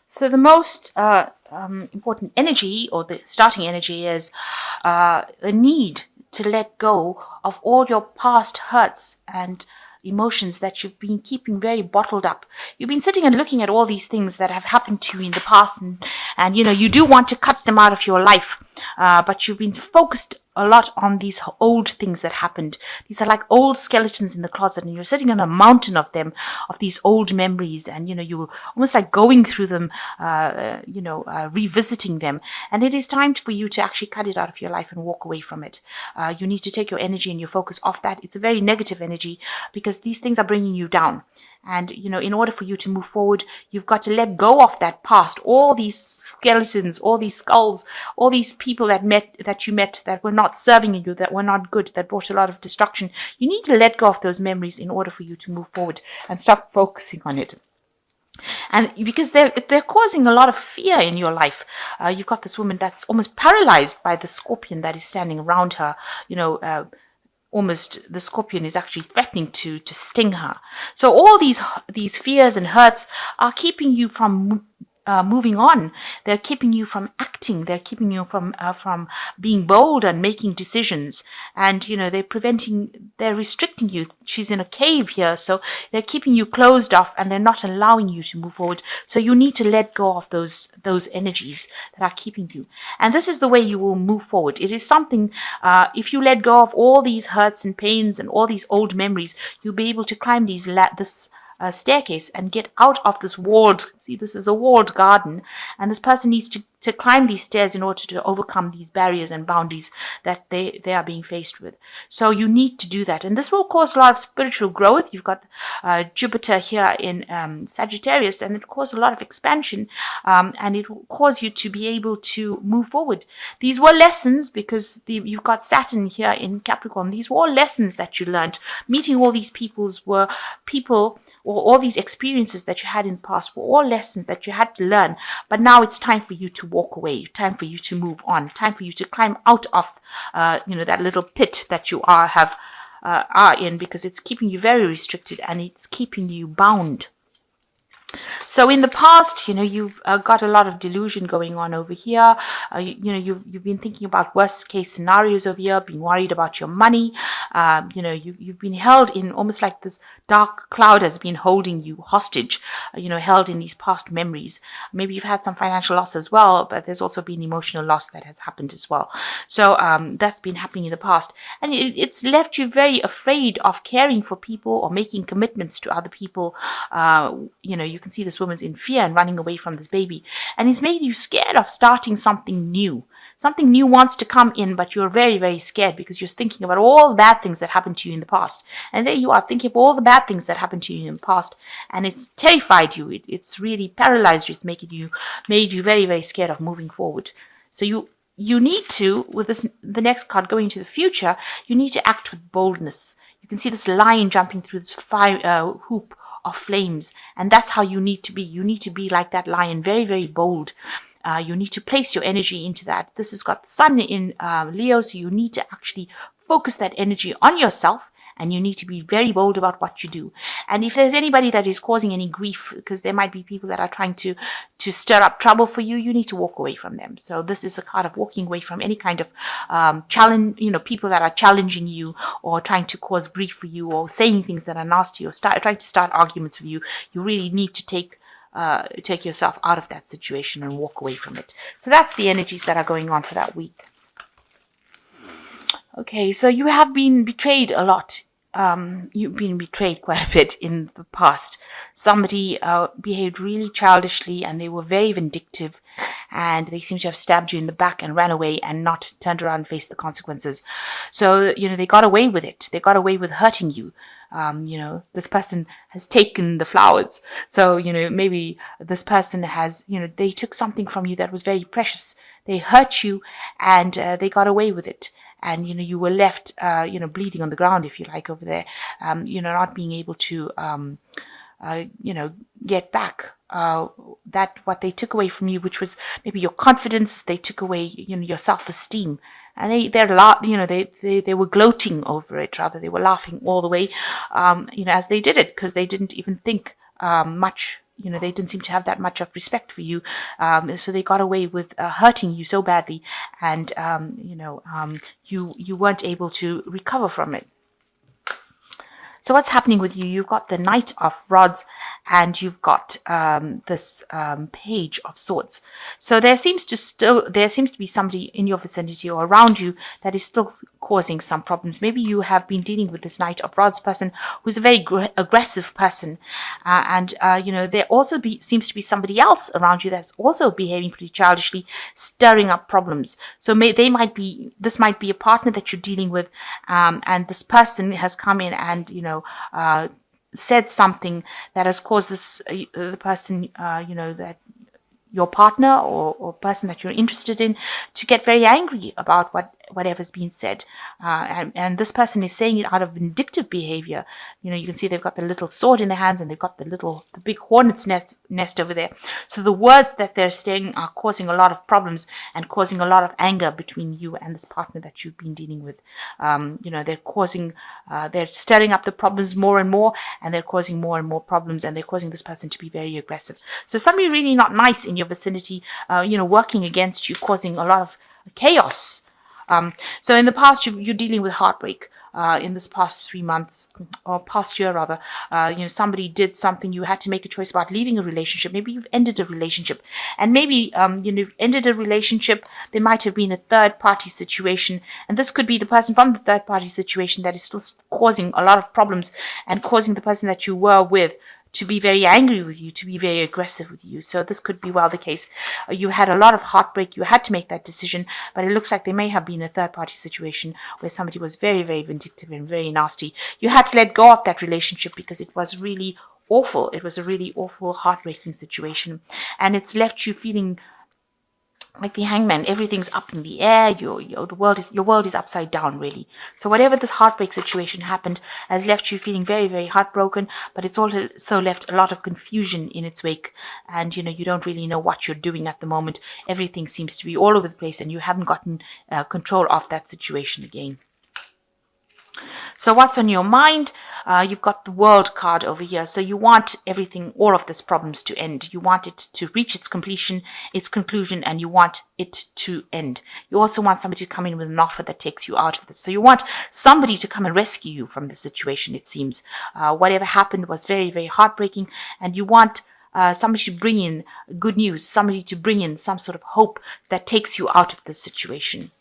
So the most important energy, or the starting energy, is the need to let go of all your past hurts and emotions that you've been keeping very bottled up. You've been sitting and looking at all these things that have happened to you in the past, and you do want to cut them out of your life, but you've been focused a lot on these old things that happened. These are like old skeletons in the closet, and you're sitting on a mountain of them, of these old memories, and you're almost like going through them, revisiting them. And it is time for you to actually cut it out of your life and walk away from it. You need to take your energy and your focus off that. It's a very negative energy because these things are bringing you down. And, in order for you to move forward, you've got to let go of that past, all these skeletons, all these skulls, all these people that you met that were not serving you, that were not good, that brought a lot of destruction. You need to let go of those memories in order for you to move forward and stop focusing on it. And because they're causing a lot of fear in your life. You've got this woman that's almost paralyzed by the scorpion that is standing around her, almost the scorpion is actually threatening to sting her. So all these fears and hurts are keeping you from moving on. They're keeping you from acting. They're keeping you from being bold and making decisions. And they're restricting you. She's in a cave here, so they're keeping you closed off, and they're not allowing you to move forward. So you need to let go of those energies that are keeping you. And this is the way you will move forward. It is something. If you let go of all these hurts and pains and all these old memories, you'll be able to climb this staircase and get out of this walled. See, this is a walled garden, and this person needs to climb these stairs in order to overcome these barriers and boundaries that they are being faced with. So you need to do that, and this will cause a lot of spiritual growth. You've got Jupiter here in Sagittarius, and it causes a lot of expansion, and it will cause you to be able to move forward. These were lessons because you've got Saturn here in Capricorn. These were all lessons that you learned. Meeting all these people, or all these experiences that you had in the past were all lessons that you had to learn. But now it's time for you to walk away, time for you to move on, time for you to climb out of, that little pit that you are in, because it's keeping you very restricted and it's keeping you bound. So in the past, you've got a lot of delusion going on over here. You've been thinking about worst case scenarios over here, being worried about your money. You've been held in almost like this dark cloud has been holding you hostage, held in these past memories. Maybe you've had some financial loss as well, but there's also been emotional loss that has happened as well. So that's been happening in the past. And it's left you very afraid of caring for people or making commitments to other people. You can see this woman's in fear and running away from this baby. And it's made you scared of starting something new. Something new wants to come in, but you're very, very scared because you're thinking about all the bad things that happened to you in the past. And there you are thinking of all the bad things that happened to you in the past. And it's terrified you. It's really paralyzed you. It's made you very, very scared of moving forward. So you need to, with the next card going into the future, you need to act with boldness. You can see this lion jumping through this hoop of flames, and that's how you need to be. You need to be like that lion, very, very bold. You need to place your energy into that. This has got the sun in Leo, so you need to actually focus that energy on yourself, and you need to be very bold about what you do. And if there's anybody that is causing any grief, because there might be people that are trying to stir up trouble for you, you need to walk away from them. So this is a card of walking away from any kind of challenge, people that are challenging you or trying to cause grief for you or saying things that are nasty or trying to start arguments with you. You really need to take yourself out of that situation and walk away from it. So that's the energies that are going on for that week. Okay, so you have been betrayed a lot. You've been betrayed quite a bit in the past. Somebody behaved really childishly and they were very vindictive, and they seem to have stabbed you in the back and ran away and not turned around and faced the consequences. So, they got away with it. They got away with hurting you. This person has taken the flowers. So, maybe this person has, they took something from you that was very precious. They hurt you and they got away with it. And, you were left, bleeding on the ground, if you like, over there, not being able to, get back that what they took away from you, which was maybe your confidence. They took away, your self-esteem. And they were gloating over it. Rather, they were laughing all the way, as they did it, because they didn't even think much, they didn't seem to have that much of respect for you. So they got away with hurting you so badly, and you weren't able to recover from it. So what's happening with you? You've got the Knight of Rods, and you've got this Page of Swords. So there seems to be somebody in your vicinity or around you that is still causing some problems. Maybe you have been dealing with this Knight of Rods person who's a very aggressive person, and there also seems to be somebody else around you that's also behaving pretty childishly, stirring up problems. So this might be a partner that you're dealing with, and this person has come in and said something that has caused the person that your partner or person that you're interested in to get very angry about whatever's been said, and this person is saying it out of vindictive behavior. You can see they've got the little sword in their hands, and they've got the big hornet's nest over there. So the words that they're saying are causing a lot of problems and causing a lot of anger between you and this partner that you've been dealing with. They're stirring up the problems more and more, and they're causing more and more problems, and they're causing this person to be very aggressive. So somebody really not nice in your vicinity, working against you, causing a lot of chaos. So in the past, you're dealing with heartbreak. In this past 3 months, or past year rather, somebody did something. You had to make a choice about leaving a relationship. Maybe you've ended a relationship, and maybe you've ended a relationship. There might have been a third-party situation, and this could be the person from the third-party situation that is still causing a lot of problems and causing the person that you were with to be very angry with you, to be very aggressive with you. So this could be well the case. You had a lot of heartbreak. You had to make that decision, but it looks like there may have been a third-party situation where somebody was very, very vindictive and very nasty. You had to let go of that relationship because it was really awful. It was a really awful, heartbreaking situation, and it's left you feeling like the Hangman. Everything's up in the air. Your world is upside down, really. So whatever this heartbreak situation happened has left you feeling very, very heartbroken, but it's also left a lot of confusion in its wake, and you don't really know what you're doing at the moment. Everything seems to be all over the place, and you haven't gotten control of that situation again. So what's on your mind? You've got the World card over here. So you want everything, all of these problems to end. You want it to reach its completion, its conclusion, and you want it to end. You also want somebody to come in with an offer that takes you out of this. So you want somebody to come and rescue you from the situation, it seems. Whatever happened was very, very heartbreaking, and you want somebody to bring in good news, somebody to bring in some sort of hope that takes you out of this situation.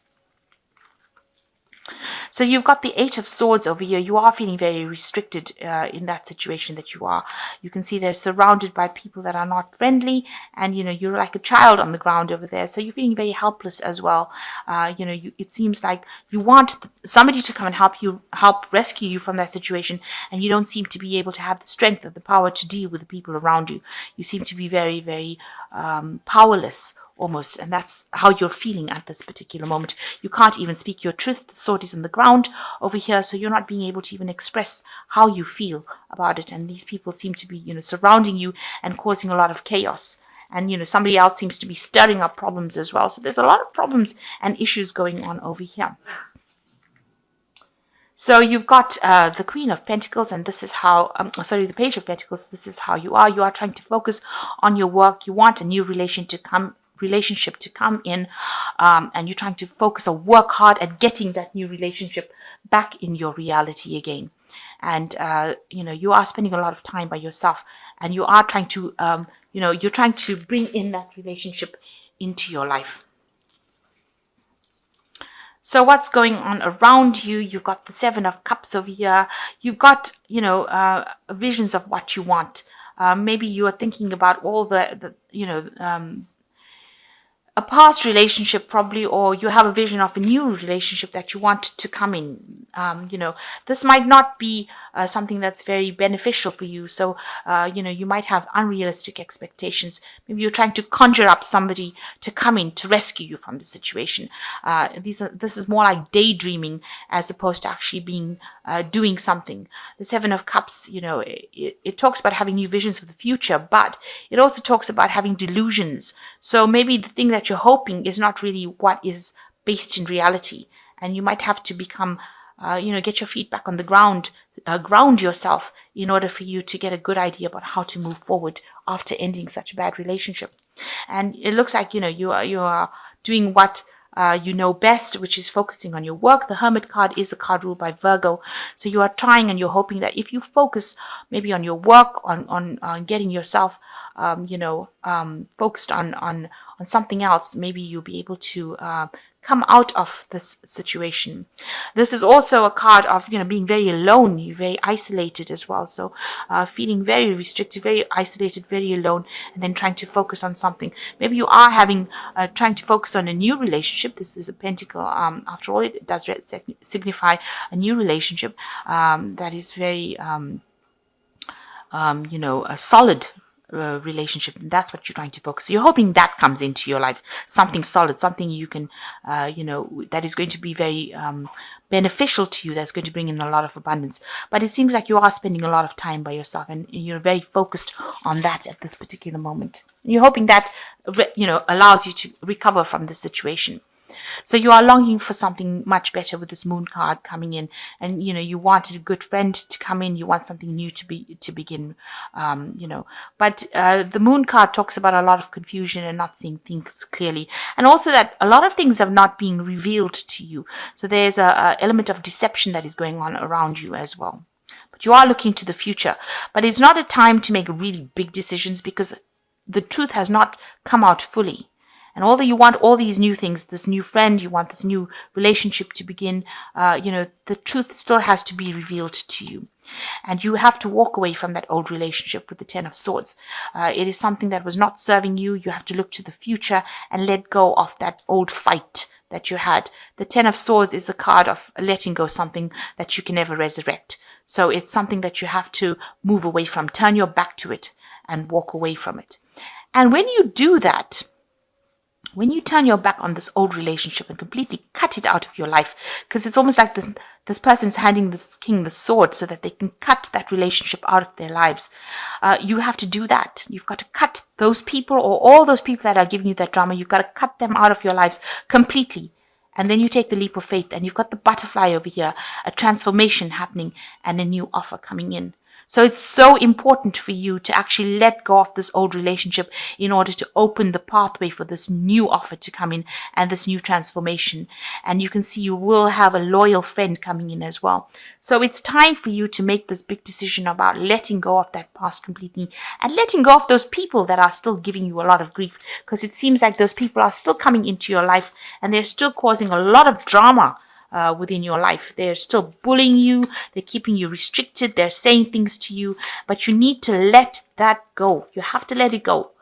So you've got the Eight of Swords over here. You are feeling very restricted in that situation that you are. You can see they're surrounded by people that are not friendly, and you're like a child on the ground over there. So you're feeling very helpless as well. It seems like you want somebody to come and help rescue you from that situation, and you don't seem to be able to have the strength or the power to deal with the people around you. You seem to be very, very powerless, almost, and that's how you're feeling at this particular moment. You can't even speak your truth. The sword is on the ground over here, so you're not being able to even express how you feel about it, and these people seem to be surrounding you and causing a lot of chaos, and somebody else seems to be stirring up problems as well. So there's a lot of problems and issues going on over here. So you've got the Queen of Pentacles, and this is how, the Page of Pentacles. This is how you are. You are trying to focus on your work. You want a new relationship to come in, and you're trying to focus or work hard at getting that new relationship back in your reality again. And you are spending a lot of time by yourself, and you are trying to you're trying to bring in that relationship into your life. So what's going on around you? You've got the Seven of Cups over here. You've got visions of what you want. Maybe you are thinking about all a past relationship probably, or you have a vision of a new relationship that you want to come in. This might not be something that's very beneficial for you. So, you might have unrealistic expectations. Maybe you're trying to conjure up somebody to come in to rescue you from the situation. This is more like daydreaming as opposed to actually doing something. The Seven of Cups, it talks about having new visions for the future, but it also talks about having delusions. So maybe the thing that you're hoping is not really what is based in reality, and you might have to become get your feet back on the ground, ground yourself in order for you to get a good idea about how to move forward after ending such a bad relationship. And it looks like, you are doing what you know best, which is focusing on your work. The Hermit card is a card ruled by Virgo. So you are trying and you're hoping that if you focus maybe on your work, on getting yourself, focused on something else, maybe you'll be able to come out of this situation. This is also a card of, being very alone. You're very isolated as well. So feeling very restricted, very isolated, very alone, and then trying to focus on something. Maybe you are trying to focus on a new relationship. This is a pentacle. After all, it does signify a new relationship that is very, a solid relationship, and that's what you're trying to focus. You're hoping that comes into your life, something solid, something you can, that is going to be very beneficial to you, that's going to bring in a lot of abundance. But it seems like you are spending a lot of time by yourself, and you're very focused on that at this particular moment. And you're hoping that, allows you to recover from the situation. So you are longing for something much better with this Moon card coming in, and you wanted a good friend to come in. You want something new to begin, But the Moon card talks about a lot of confusion and not seeing things clearly, and also that a lot of things have not been revealed to you. So there's a element of deception that is going on around you as well. But you are looking to the future. But it's not a time to make really big decisions because the truth has not come out fully. And although you want all these new things, this new friend, you want this new relationship to begin, the truth still has to be revealed to you. And you have to walk away from that old relationship with the Ten of Swords. It is something that was not serving you. You have to look to the future and let go of that old fight that you had. The Ten of Swords is a card of letting go something that you can never resurrect. So it's something that you have to move away from, turn your back to it and walk away from it. And when you do that, when you turn your back on this old relationship and completely cut it out of your life, because it's almost like this person's handing this king the sword so that they can cut that relationship out of their lives. You have to do that. You've got to cut those people, or all those people that are giving you that drama. You've got to cut them out of your lives completely. And then you take the leap of faith, and you've got the butterfly over here, a transformation happening and a new offer coming in. So it's so important for you to actually let go of this old relationship in order to open the pathway for this new offer to come in and this new transformation. And you can see you will have a loyal friend coming in as well. So it's time for you to make this big decision about letting go of that past completely and letting go of those people that are still giving you a lot of grief, because it seems like those people are still coming into your life and they're still causing a lot of drama within your life. They're still bullying you. They're keeping you restricted. They're saying things to you, but you need to let that go. You have to let it go,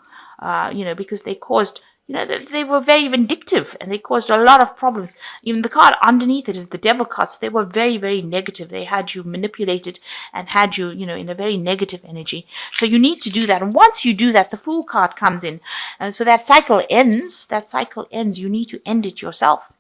because they caused, they were very vindictive and they caused a lot of problems. Even the card underneath it is the Devil card. So they were very, very negative. They had you manipulated and had you, in a very negative energy. So you need to do that. And once you do that, the Fool card comes in. And so that cycle ends. You need to end it yourself.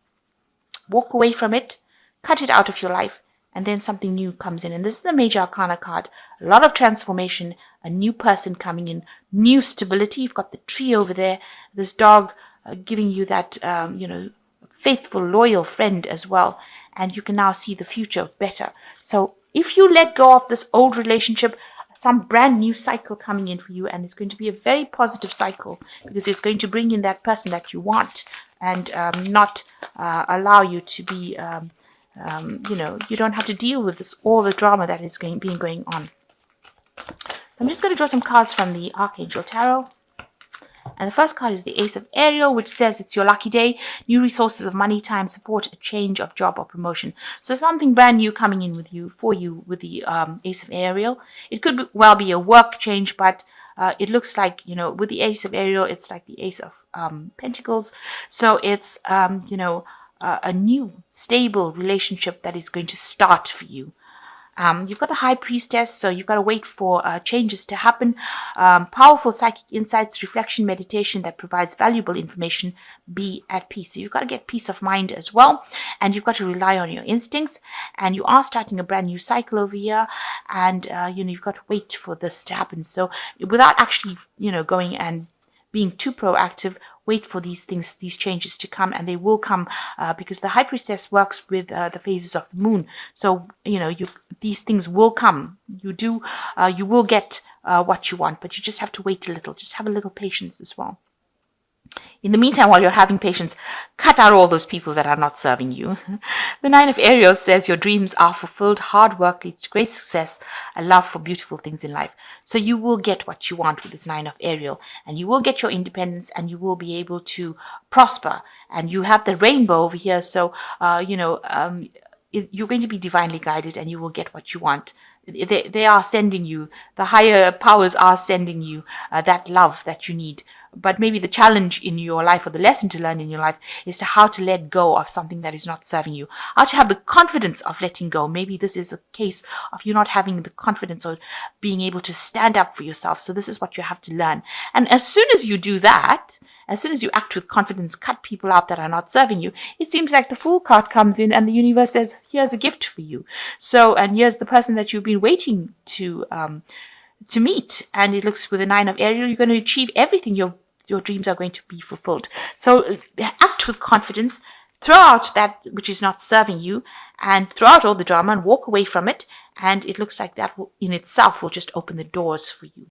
Walk away from it, cut it out of your life, and then something new comes in. And this is a major arcana card. A lot of transformation, a new person coming in, new stability. You've got the tree over there, this dog giving you that, faithful, loyal friend as well. And you can now see the future better. So if you let go of this old relationship, some brand new cycle coming in for you, and it's going to be a very positive cycle because it's going to bring in that person that you want and not allow you to be, you don't have to deal with all the drama that is going on. I'm just going to draw some cards from the Archangel Tarot. And the first card is the Ace of Ariel, which says it's your lucky day, new resources of money, time, support, a change of job or promotion. So something brand new coming in for you with the Ace of Ariel. It could well be a work change, but it looks like, with the Ace of Ariel, it's like the Ace of Pentacles. So it's, a new, stable relationship that is going to start for you. You've got the High Priestess, so you've got to wait for changes to happen. Powerful psychic insights, reflection, meditation that provides valuable information. Be at peace. So you've got to get peace of mind as well. And you've got to rely on your instincts. And you are starting a brand new cycle over here. And, you've got to wait for this to happen. So without actually, going and being too proactive, wait for these things, these changes to come, and they will come because the High Priestess works with the phases of the moon. So, these things will come. You will get what you want, but you just have to wait a little. Just have a little patience as well. In the meantime, while you're having patience, cut out all those people that are not serving you. The Nine of Ariel says your dreams are fulfilled, hard work leads to great success, a love for beautiful things in life. So you will get what you want with this Nine of Ariel, and you will get your independence, and you will be able to prosper. And you have the rainbow over here, so, you're going to be divinely guided, and you will get what you want. They are sending you, the higher powers are sending you that love that you need. But maybe the challenge in your life, or the lesson to learn in your life, is to how to let go of something that is not serving you. How to have the confidence of letting go. Maybe this is a case of you not having the confidence or being able to stand up for yourself. So this is what you have to learn. And as soon as you do that, as soon as you act with confidence, cut people out that are not serving you, it seems like the Fool card comes in and the universe says, here's a gift for you. So, and here's the person that you've been waiting to meet. And it looks with the Nine of Ariel, you're going to achieve everything. Your dreams are going to be fulfilled. So act with confidence, throw out that which is not serving you, and throw out all the drama and walk away from it. And it looks like that in itself will just open the doors for you.